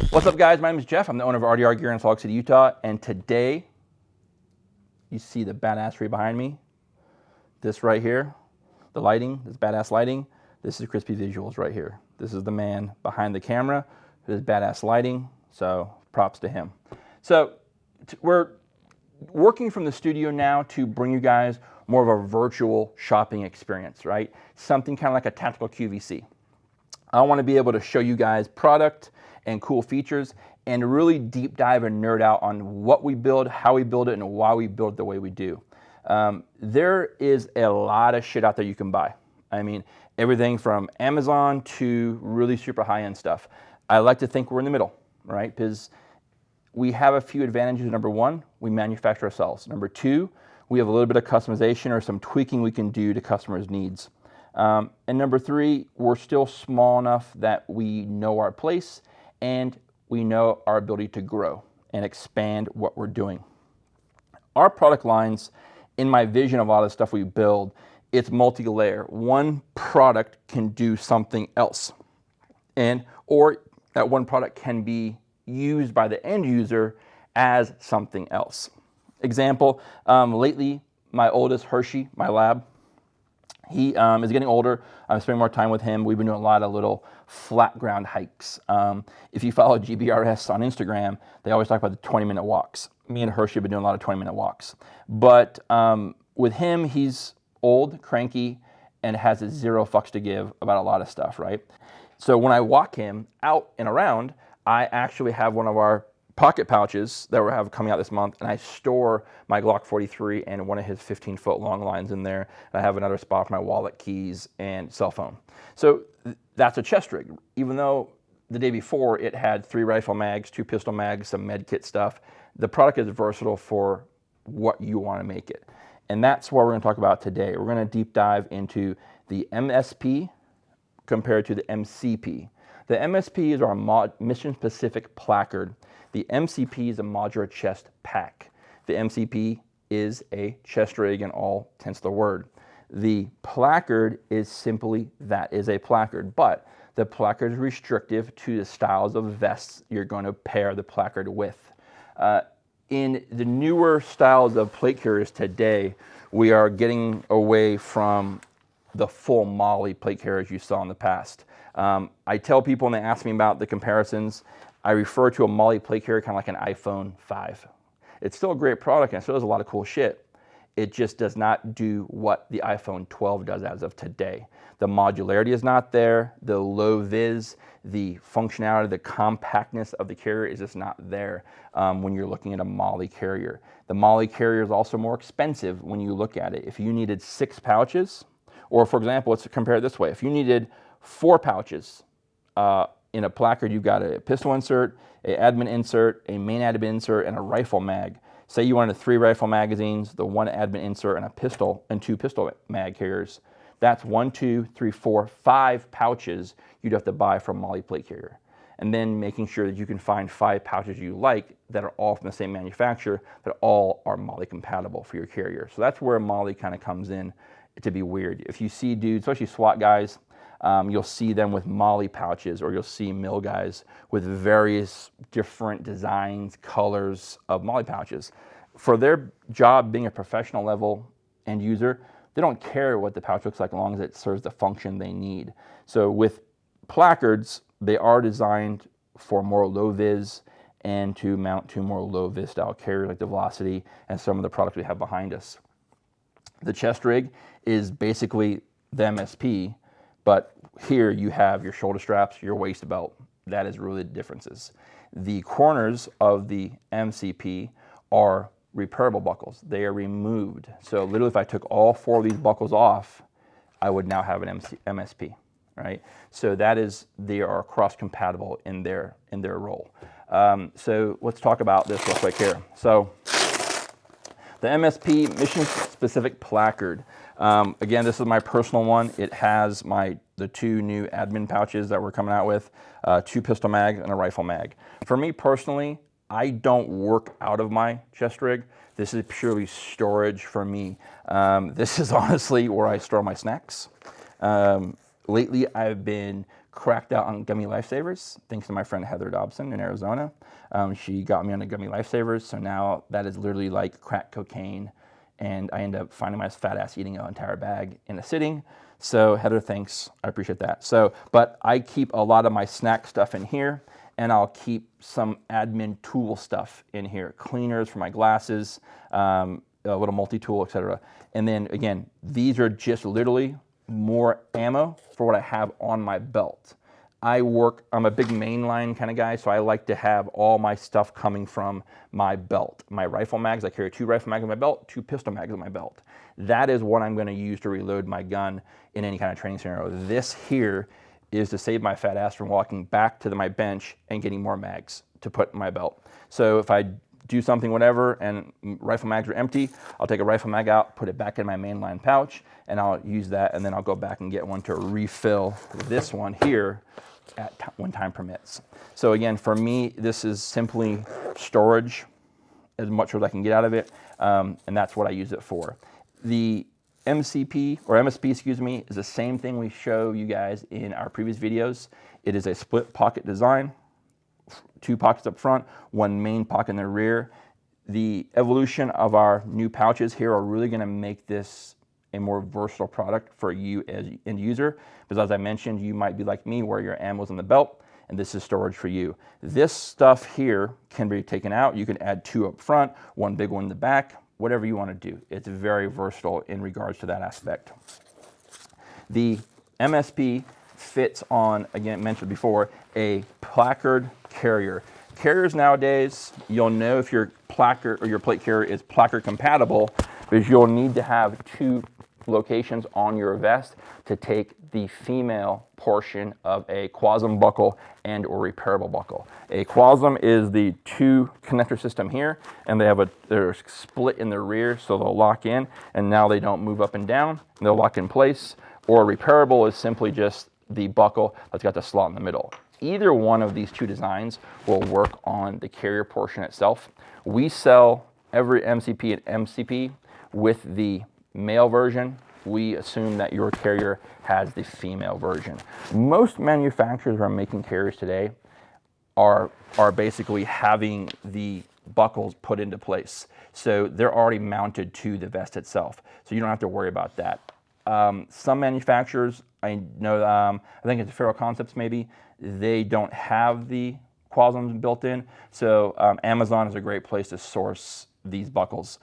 What's up, guys? My name is Jeff. I'm the owner of RDR Gear in Salt Lake City, Utah. And today, you see the badassery behind me. This right here, the lighting, this badass lighting. This is Crispy Visuals right here. This is the man behind the camera who does badass lighting. So props to him. So we're working from the studio now to bring you guys more of a virtual shopping experience, right? Something kind of like a tactical QVC. I want to be able to show you guys product and cool features and really deep dive and nerd out on what we build, how we build it, and why we build it the way we do. There is a lot of shit out there you can buy. I mean, everything from Amazon to really super high-end stuff. I like to think we're in the middle, right? Because we have a few advantages. Number one, we manufacture ourselves. Number two, we have a little bit of customization or some tweaking we can do to customers' needs. And number three, we're still small enough that we know our place and we know our ability to grow and expand what we're doing. Our product lines, in my vision of a lot of the stuff we build, it's multi-layer. One product can do something else, or that one product can be used by the end user as something else. Example, lately, my oldest, Hershey, my lab, he is getting older. I'm spending more time with him. We've been doing a lot of little flat ground hikes. If you follow GBRS on Instagram, they always talk about the 20-minute walks. Me and Hershey have been doing a lot of 20-minute walks. But with him, he's old, cranky, and has a zero fucks to give about a lot of stuff, right? So when I walk him out and around, I actually have one of our pocket pouches that we have coming out this month, and I store my Glock 43 and one of his 15-foot long lines in there. And I have another spot for my wallet, keys, and cell phone. So that's a chest rig. Even though the day before it had 3 rifle mags, 2 pistol mags, some med kit stuff, the product is versatile for what you want to make it. And that's what we're going to talk about today. We're going to deep dive into the MSP compared to the MCP. The MSP is our mission-specific placard. The MCP is a modular chest pack. The MCP is a chest rig in all tense of the word. The placard is simply that, is a placard, but the placard is restrictive to the styles of vests you're going to pair the placard with. In the newer styles of plate carriers today, we are getting away from the full MOLLE plate carriers you saw in the past. I tell people when they ask me about the comparisons, I refer to a MOLLE plate carrier kind of like an iPhone 5. It's still a great product and it still does a lot of cool shit. It just does not do what the iPhone 12 does as of today. The modularity is not there. The low vis, the functionality, the compactness of the carrier is just not there when you're looking at a MOLLE carrier. The MOLLE carrier is also more expensive when you look at it. If you needed 6 pouches, or for example, let's compare it this way. If you needed 4 pouches, in a placard, you've got a pistol insert, an admin insert, a main admin insert, and a rifle mag. Say you wanted 3 rifle magazines, the 1 admin insert, and a pistol, and 2 pistol mag carriers. That's 1, 2, 3, 4, 5 pouches you'd have to buy from MOLLE plate carrier. And then making sure that you can find 5 pouches you like that are all from the same manufacturer, that all are MOLLE compatible for your carrier. So that's where MOLLE kind of comes in to be weird. If you see dudes, especially SWAT guys, you'll see them with MOLLE pouches, or you'll see mill guys with various different designs, colors of MOLLE pouches. For their job being a professional level end user, they don't care what the pouch looks like as long as it serves the function they need. So with placards, they are designed for more low vis and to mount to more low vis style carriers like the Velocity and some of the products we have behind us. The chest rig is basically the MSP, but here you have your shoulder straps, your waist belt. That is really the differences. The corners of the MCP are repairable buckles. They are removed. So literally if I took all 4 of these buckles off, I would now have an MSP, right? So that is, they are cross compatible in their role. So let's talk about this real quick here. So the MSP mission specific placard. Again, this is my personal one. It has the 2 new admin pouches that we're coming out with, 2 pistol mags and a rifle mag. For me personally, I don't work out of my chest rig. This is purely storage for me. This is honestly where I store my snacks. Lately, I've been cracked out on gummy lifesavers, thanks to my friend Heather Dobson in Arizona. She got me on the gummy lifesavers, so now that is literally like crack cocaine, and I end up finding my fat ass eating an entire bag in a sitting. So Heather, thanks, I appreciate that. So, but I keep a lot of my snack stuff in here, and I'll keep some admin tool stuff in here, cleaners for my glasses, a little multi-tool, etc. And then again, these are just literally more ammo for what I have on my belt. I'm a big mainline kind of guy, so I like to have all my stuff coming from my belt. My rifle mags, I carry 2 rifle mags in my belt, 2 pistol mags in my belt. That is what I'm going to use to reload my gun in any kind of training scenario. This here is to save my fat ass from walking back to my bench and getting more mags to put in my belt. So if I do something, whatever, and rifle mags are empty, I'll take a rifle mag out, put it back in my mainline pouch, and I'll use that, and then I'll go back and get one to refill this one here when time permits. So again, for me, this is simply storage, as much as I can get out of it, and that's what I use it for. The MCP, or MSP, excuse me, is the same thing we show you guys in our previous videos. It is a split pocket design, 2 pockets up front, 1 main pocket in the rear. The evolution of our new pouches here are really gonna make this a more versatile product for you as an end user, because as I mentioned, you might be like me where your ammo's in the belt, and this is storage for you. This stuff here can be taken out. You can add 2 up front, 1 big one in the back, whatever you want to do. It's very versatile in regards to that aspect. The MSP fits on, again, mentioned before, a placard carrier. Carriers nowadays, you'll know if your placard or your plate carrier is placard compatible, because you'll need to have 2 locations on your vest to take the female portion of a QASM buckle and or repairable buckle. A QASM is the 2 connector system here, and they're split in the rear, so they'll lock in, and now they don't move up and down, they'll lock in place. Or repairable is simply just the buckle that's got the slot in the middle. Either one of these 2 designs will work on the carrier portion itself. We sell every MCP and MCP with the male version. We assume that your carrier has the female version. Most manufacturers who are making carriers today are basically having the buckles put into place. So they're already mounted to the vest itself. So you don't have to worry about that. Some manufacturers, I know, I think it's Faro Concepts maybe, they don't have the QASMs built in. So Amazon is a great place to source these buckles.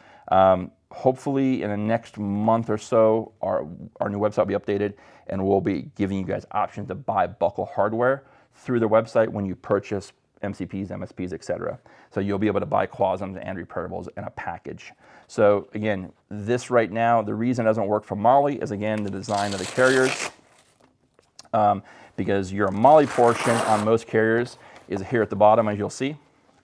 Hopefully in the next month or so, our new website will be updated, and we'll be giving you guys options to buy buckle hardware through the website when you purchase MCPs, MSPs, etc. So you'll be able to buy QASMs and repairables in a package. So again, this right now, the reason it doesn't work for Molly is again the design of the carriers, because your Molly portion on most carriers is here at the bottom, as you'll see,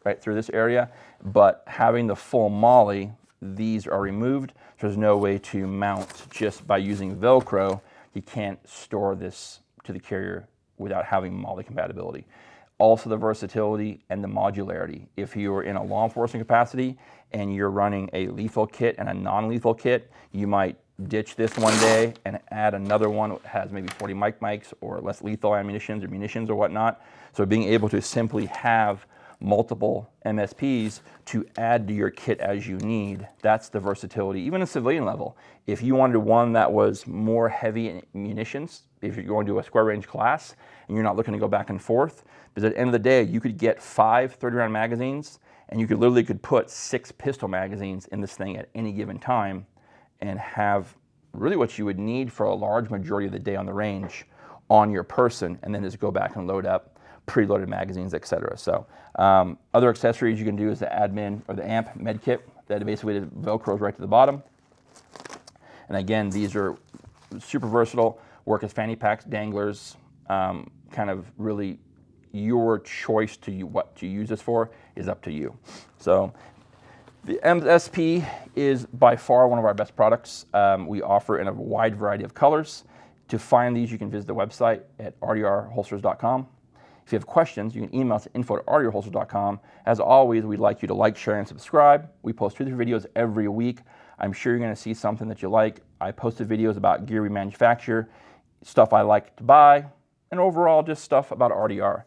right through this area. But having the full Molly, these are removed. So there's no way to mount just by using Velcro. You can't store this to the carrier without having Molly compatibility. Also the versatility and the modularity. If you're in a law enforcement capacity and you're running a lethal kit and a non-lethal kit, you might ditch this one day and add another one that has maybe 40 mics or less lethal ammunitions or munitions or whatnot. So being able to simply have multiple MSPs to add to your kit as you need, that's the versatility, even at civilian level. If you wanted one that was more heavy munitions, if you're going to a square range class and you're not looking to go back and forth, because at the end of the day, you could get 5 30-round magazines and you could literally put 6 pistol magazines in this thing at any given time and have really what you would need for a large majority of the day on the range on your person, and then just go back and load up preloaded magazines, etc. So other accessories you can do is the admin or the amp med kit that basically velcros right to the bottom. And again, these are super versatile, work as fanny packs, danglers, kind of really your choice to what to use this for is up to you. So the MSP is by far one of our best products. We offer in a wide variety of colors. To find these, you can visit the website at rdrholsters.com. If you have questions, you can email us at info@rdrholsters.com. As always, we'd like you to like, share, and subscribe. We post 2 to 3 videos every week. I'm sure you're going to see something that you like. I posted videos about gear we manufacture, stuff I like to buy, and overall just stuff about RDR.